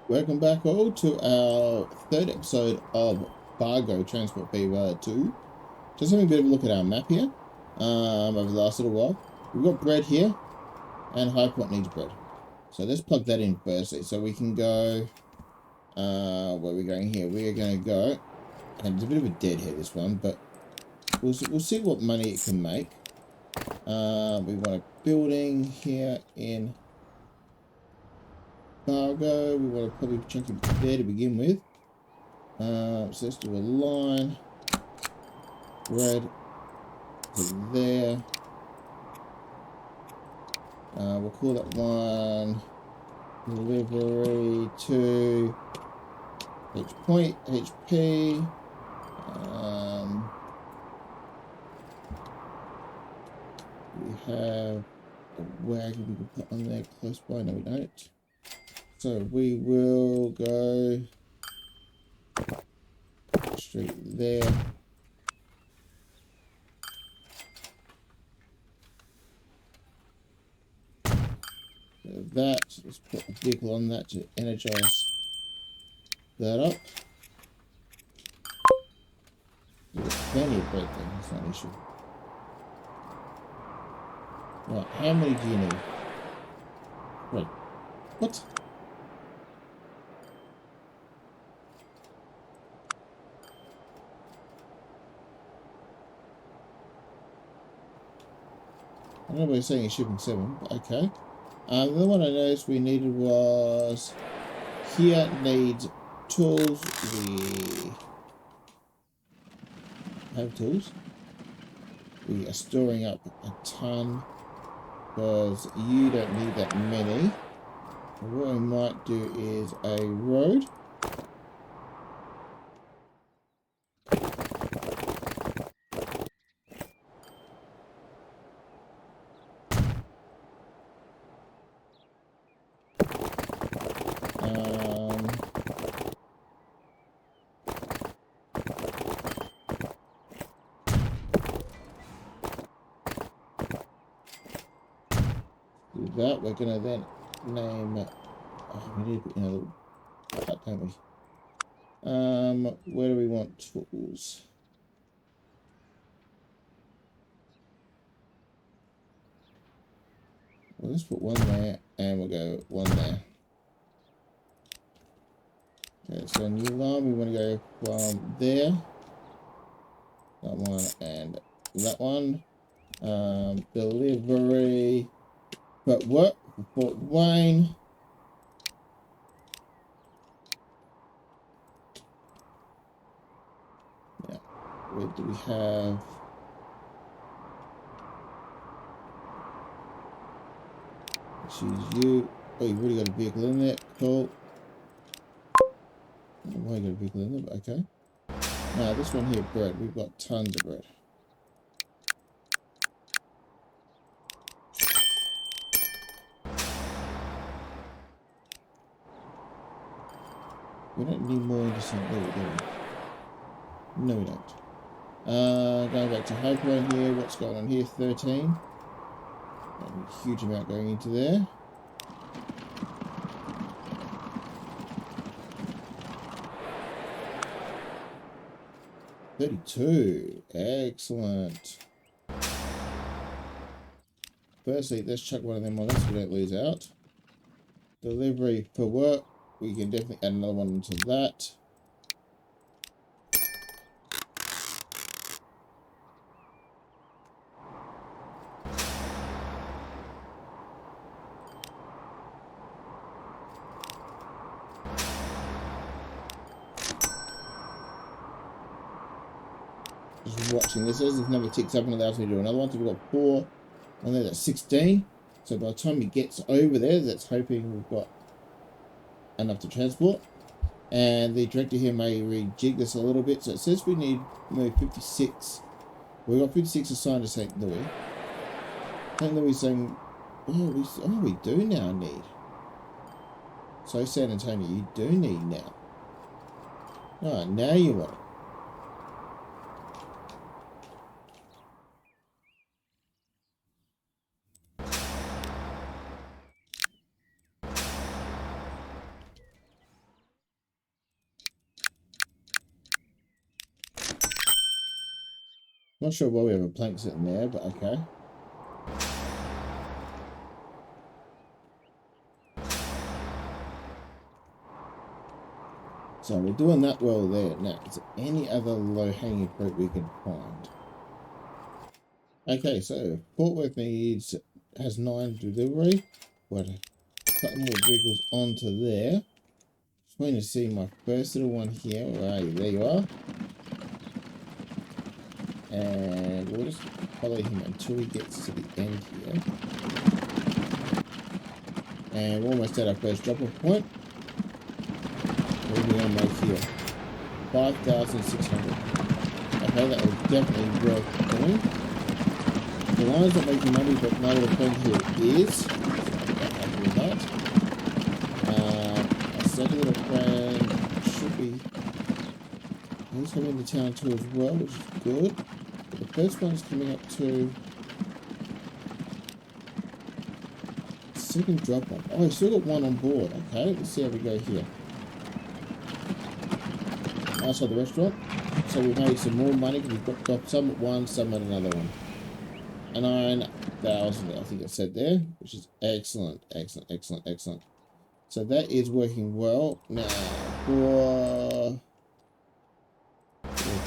Welcome back all to our third episode of Fargo Transport Fever 2. Just having a bit of a look at our map here over the last little while. We've got bread here and High Point needs bread. So let's plug that in firstly so we can go, where are we going here? We are going to go, and it's a bit of a dead here this one, but we'll see what money it can make. We want a building here in Fargo. We want to probably chuck it there to begin with. So let's do a line, bread to there. We'll call that one delivery to H point, HP. We have a wagon we can put on there close by. No, we don't. So we will go straight there. That, let's put a vehicle on that to energize that up. There's plenty of bread there, it's not an issue. Right, how many do you need? Right, what? I don't know what you're saying, it's shipping 7, but okay. The one I noticed we needed was here needs tools. We have tools. We are storing up a ton because you don't need that many. What I might do is a road. Do that. We're gonna then name. We need to put in a little part, don't we? Where do we want tools? Well, let's put one there, and we'll go one there. Okay, so new line, we want to go from there, that one, and that one. Delivery, but what? Fort Wayne. Yeah, where do we have? Choose you. Oh, you've already got a vehicle in there. Cool. Why you got a vehicle in there? But okay. Now this one here, bread. We've got tons of bread. We don't need more into St. Louis, do we? No, we don't. Going back to High Point here. What's going on here? 13. A huge amount going into there. $32. Excellent. Firstly, let's chuck one of them on us so we don't lose out. Delivery for work. We can definitely add another one into that. Just watching this as this number ticks up and allows me to do another one. So we've got 4 on there, that's 16. So by the time he gets over there, that's hoping we've got enough to transport. And the director here may rejig this a little bit. So it says we need maybe 56. We've got 56 assigned to St. Louis. St. Louis saying, we do now need. So San Antonio, you do need now. Oh, now you want it. Not sure why we have a plank sitting there, but okay. So we're doing that well there. Now, is there any other low-hanging fruit we can find? Okay, so Fort Worth has 9 delivery. What? A couple more vehicles onto there. Just waiting to see my first little one here. Where are you? There you are. And we'll just follow him until he gets to the end here. And we're almost at our first drop-off point. What are we going to make here? 5,600. Okay, that was definitely worth doing. The line's not making money, but my little friend here is. So I'm quite happy with that. A second little friend should be. He's coming into town too as well, which is good. But the first one's coming up to. Second drop off. Oh, he's still got one on board. Okay, let's see how we go here. Outside the restaurant. So we've made some more money because we've dropped off some at one, some at another one. 9,000, I think it said there, which is excellent, excellent, excellent, excellent. So that is working well. Now, for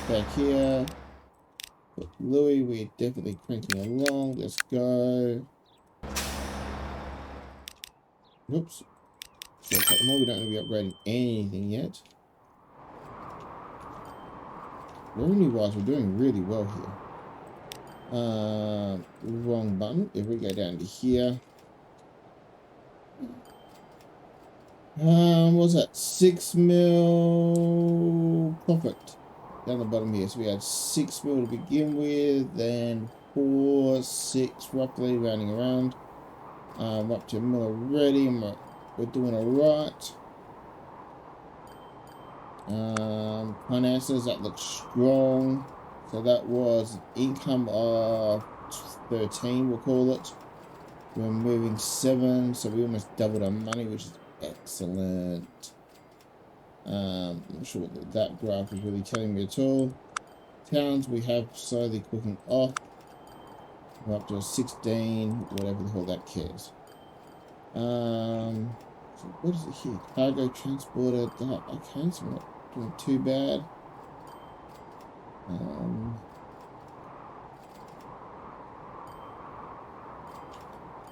back here, for Louis, we're definitely cranking along. Let's go. Whoops. So a couple more. We don't need to be upgrading anything yet. Revenue-wise, we're doing really well here. Wrong button. If we go down to here, what's that? 6 mil profit down the bottom here. So we had 6 mil to begin with, then 4, 6 roughly, rounding around. Up to a mil already, and we're doing alright. Finances, that looks strong. So that was income of 13, we'll call it. We're moving 7, so we almost doubled our money, which is excellent. I'm not sure what that graph is really telling me at all. Towns we have slowly cooking off. We're up to a 16, whatever the hell that cares. So what is it here? Cargo transported. That okay, so we're not doing too bad.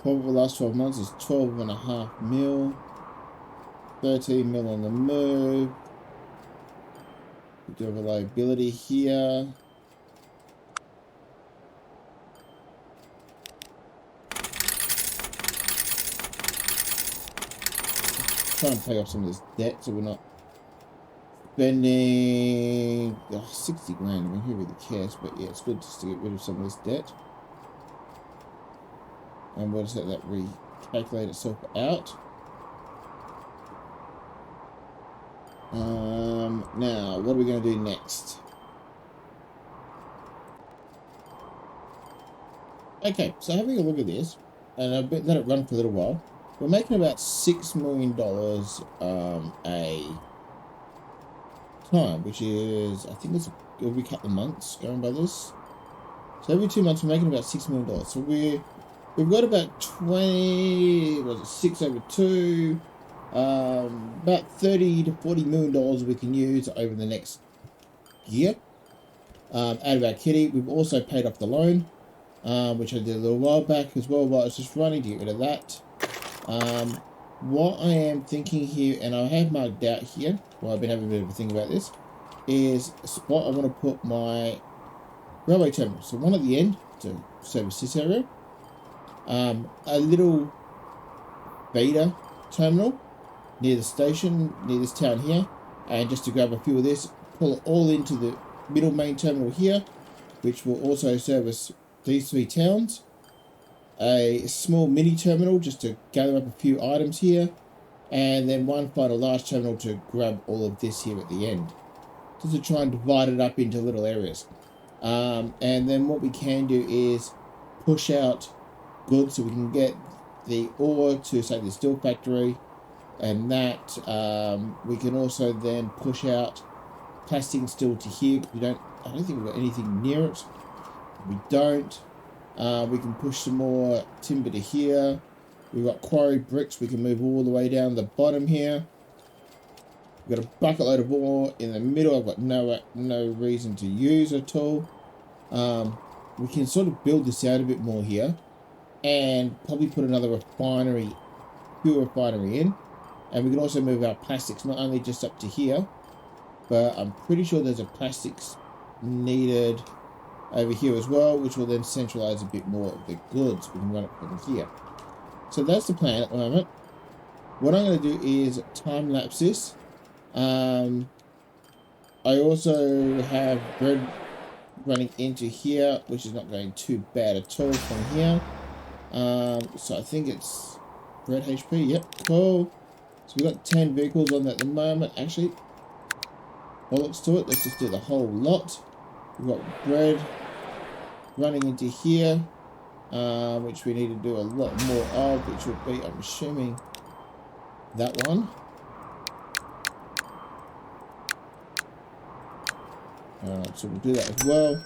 Profit for the last 12 months is 12.5 mil. 13 mil on the move. We do have a liability here. Try and pay off some of this debt so we're not spending 60 grand. I mean, who really cares? But yeah, it's good just to get rid of some of this debt. And we'll just let that recalculate itself out. Now, what are we going to do next? Okay, so having a look at this, and I've let it run for a little while. We're making about $6 million a time, which is, I think it's every couple of months going by this. So every 2 months we're making about $6 million. So we've got about 6 over 2, about 30 to 40 million dollars we can use over the next year out of our kitty. We've also paid off the loan, which I did a little while back as well, while I was just running to get rid of that. What I am thinking here, and I have marked out here, well, I've been having a bit of a think about this, is a spot I want to put my railway terminal. So one at the end to service this area, a little feeder terminal near the station, near this town here, and just to grab a few of this, pull it all into the middle main terminal here, which will also service these 3 towns. A small mini terminal just to gather up a few items here, and then one final large terminal to grab all of this here at the end, just to try and divide it up into little areas. And then what we can do is push out goods so we can get the ore to, say, the steel factory, and that we can also then push out plastic and steel to here. I don't think we've got anything near it. We don't. We can push some more timber to here. We've got quarry bricks. We can move all the way down the bottom here. We've got a bucket load of ore in the middle. I've got no reason to use at all. We can sort of build this out a bit more here, and probably put another refinery, fuel refinery in. And we can also move our plastics not only just up to here, but I'm pretty sure there's a plastics needed over here as well, which will then centralize a bit more of the goods. We can run it from here. So that's the plan at the moment. What I'm going to do is time lapse this. I also have bread running into here, which is not going too bad at all from here. So I think it's bread HP. Yep, cool. So we've got 10 vehicles on that at the moment. Actually, bollocks to it. Let's just do the whole lot. We've got bread running into here, which we need to do a lot more of, which will be, I'm assuming, that one. So we'll do that as well.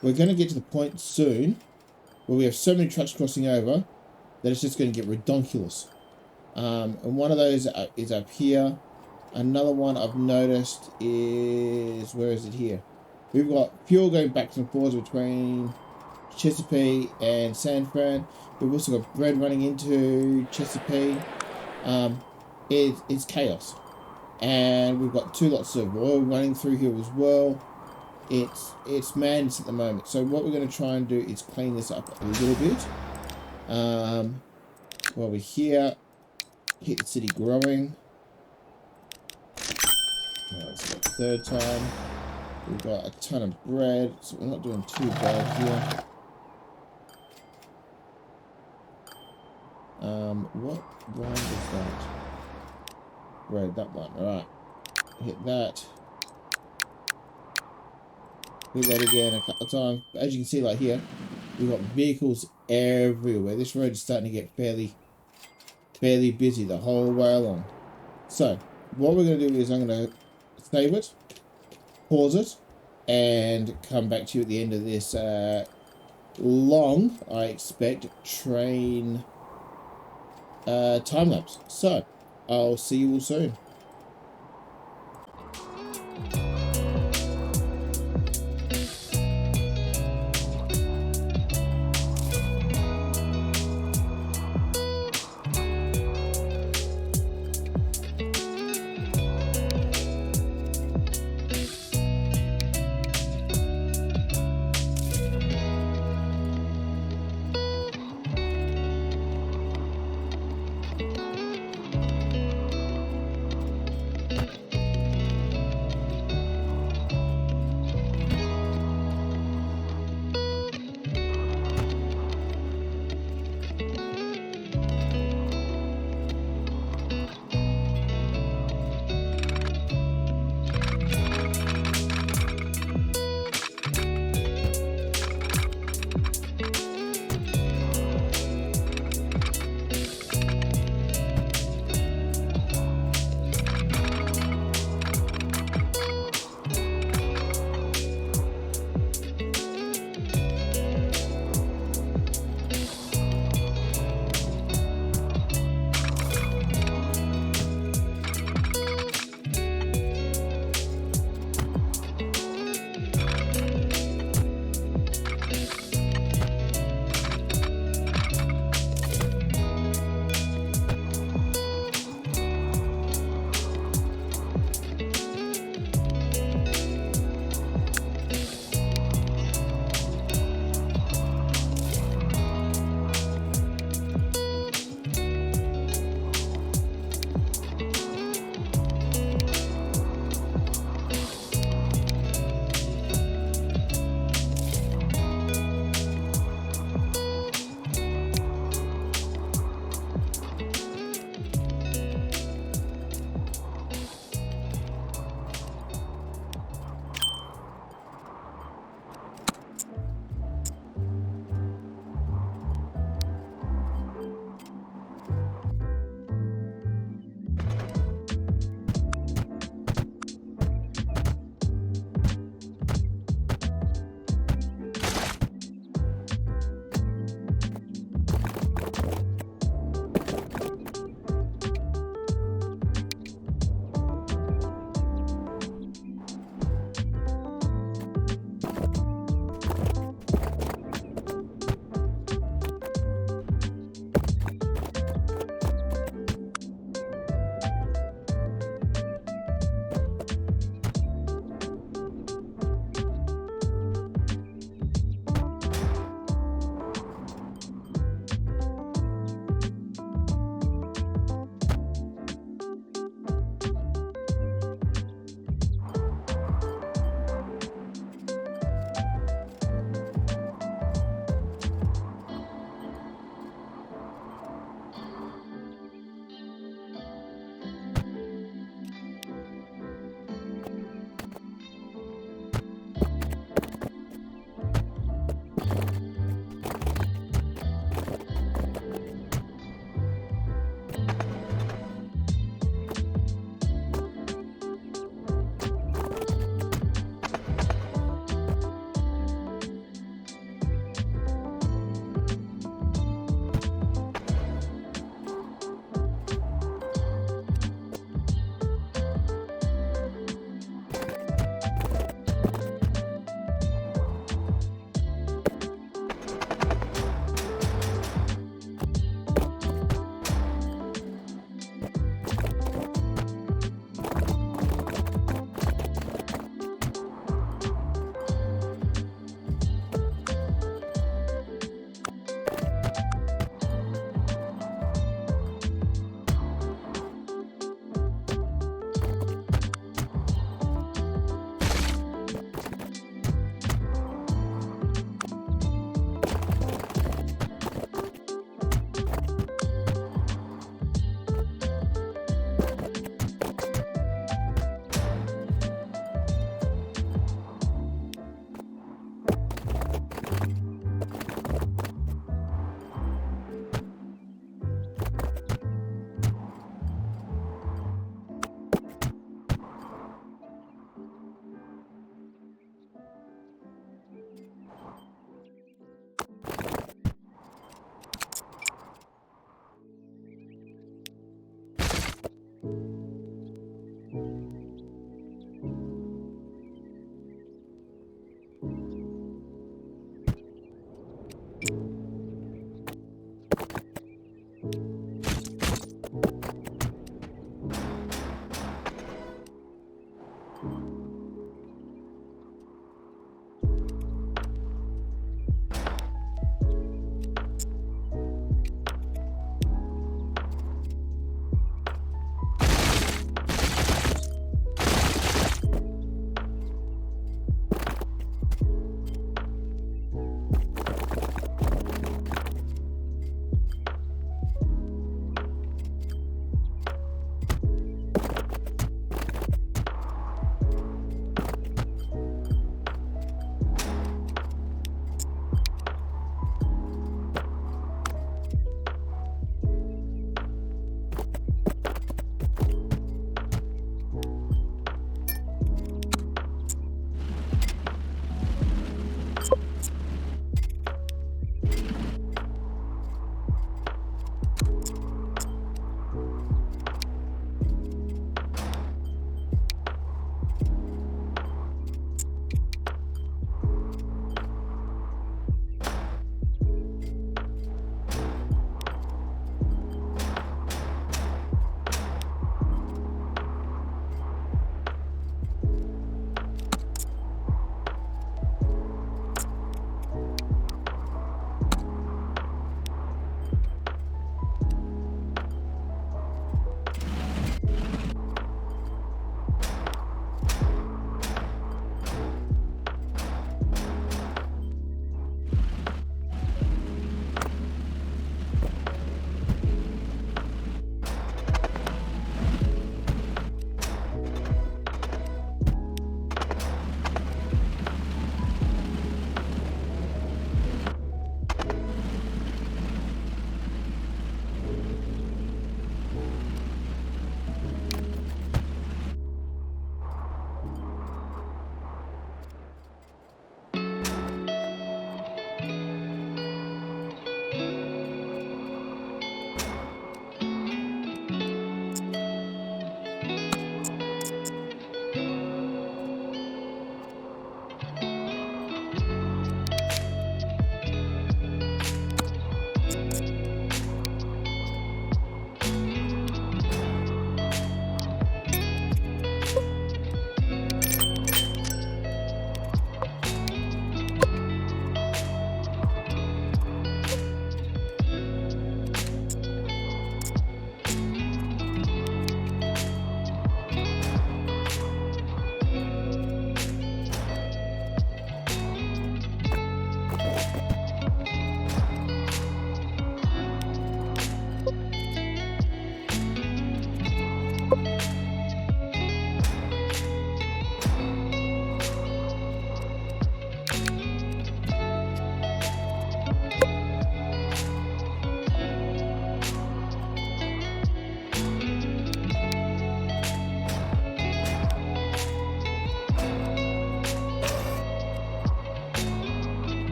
We're going to get to the point soon where we have so many trucks crossing over that it's just going to get redonkulous. And one of those is up here. Another one I've noticed is, where is it here? We've got fuel going back and forth between Chesapeake and San Fran. We've also got bread running into Chesapeake. It's chaos. And we've got 2 lots of oil running through here as well. It's madness at the moment. So what we're going to try and do is clean this up a little bit. While we're here, hit the city growing. That's the 3rd time. We've got a ton of bread, so we're not doing too bad here. What one is that? Bread, that one. Alright. Hit that. Hit that again a couple of times. But as you can see, like here, we've got vehicles everywhere. This road is starting to get fairly busy the whole way along. So, what we're going to do is I'm going to save it, pause it, and come back to you at the end of this long, I expect, train time lapse. So, I'll see you all soon.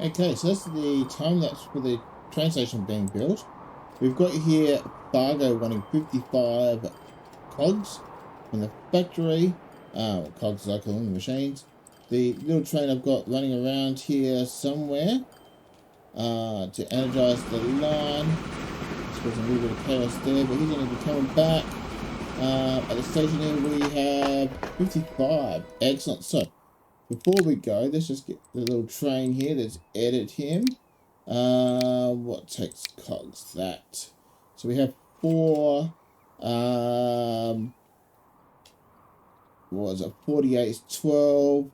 Okay, so that's the time lapse for the train station being built. We've got here Fargo wanting 55 cogs from the factory. Cogs as I call them, the machines. The little train I've got running around here somewhere to energize the line. It's causing a little bit of chaos there, but he's going to be coming back. At the station here we have 55. Excellent. So before we go, let's just get the little train here. Let's edit him. What takes cogs? That. So we have 4. What was it? 48 is 12.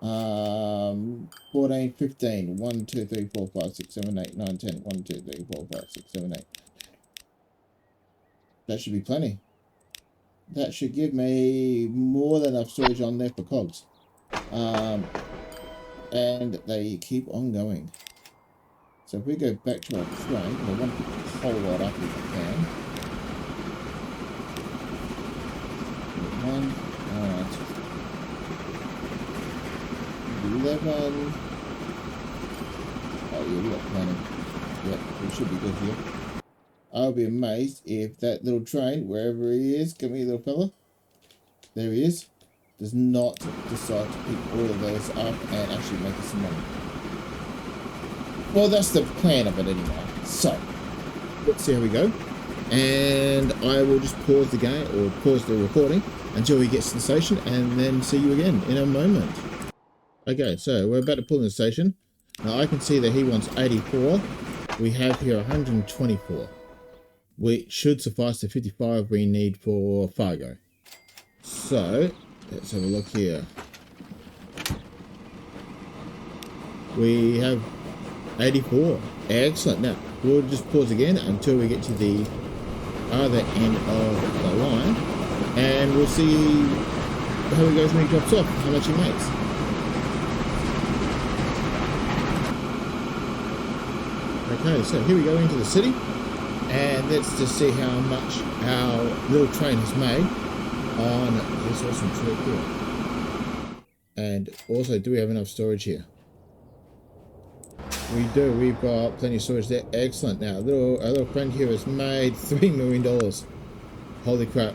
14, 15. 1, 2, 3, 4, 5, 6, 7, 8, 9, 10. 1, 2, 3, 4, 5, 6, 7, 8. That should be plenty. That should give me more than enough storage on there for cogs. And they keep on going. So if we go back to our train, I want to put the whole lot up if I can. 1, alright. 11. Oh yeah, we got plenty. Yep, we should be good here. I'll be amazed if that little train, wherever he is, come here little fella. There he is. Does not decide to pick all of those up and actually make us some money. Well, that's the plan of it anyway. So, let's see how we go. And I will just pause the game, or pause the recording, until we get to the station, and then see you again in a moment. Okay, so we're about to pull in the station. Now I can see that he wants 84. We have here 124. Which should suffice the 55 we need for Fargo. So, let's have a look here. We have 84. Excellent. Now, we'll just pause again until we get to the other end of the line. And we'll see how he goes when he drops off, how much he makes. Okay, so here we go into the city. And let's just see how much our little train has made on this awesome trip here. And also, do we have enough storage here? We do. We've got plenty of storage there. Excellent. Now, our little friend here has made $3 million. Holy crap.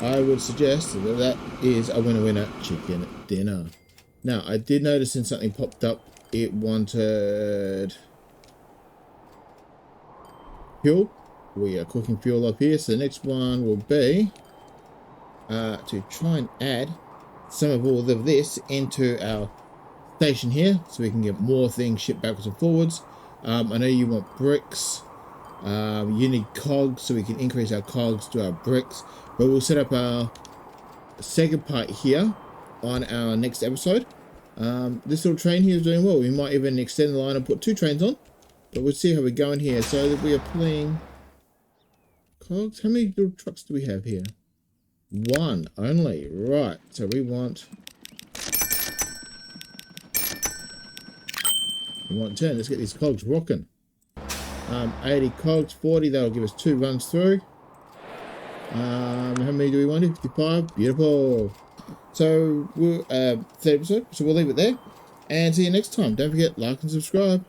I would suggest that that is a winner-winner chicken dinner. Now, I did notice in something popped up, it wanted fuel. We are cooking fuel up here, so the next one will be to try and add some of all of this into our station here, so we can get more things shipped backwards and forwards. I know you want bricks. You need cogs, so we can increase our cogs to our bricks. But we'll set up our second part here on our next episode. This little train here is doing well. We might even extend the line and put 2 trains on. But we'll see how we're going here. So that we are pulling cogs. How many little trucks do we have here? 1 only. Right. So we want 10. Let's get these cogs rocking. 80 cogs, 40. That'll give us 2 runs through. How many do we want? 55. Beautiful. So we'll third episode. So we'll leave it there. And see you next time. Don't forget, like and subscribe.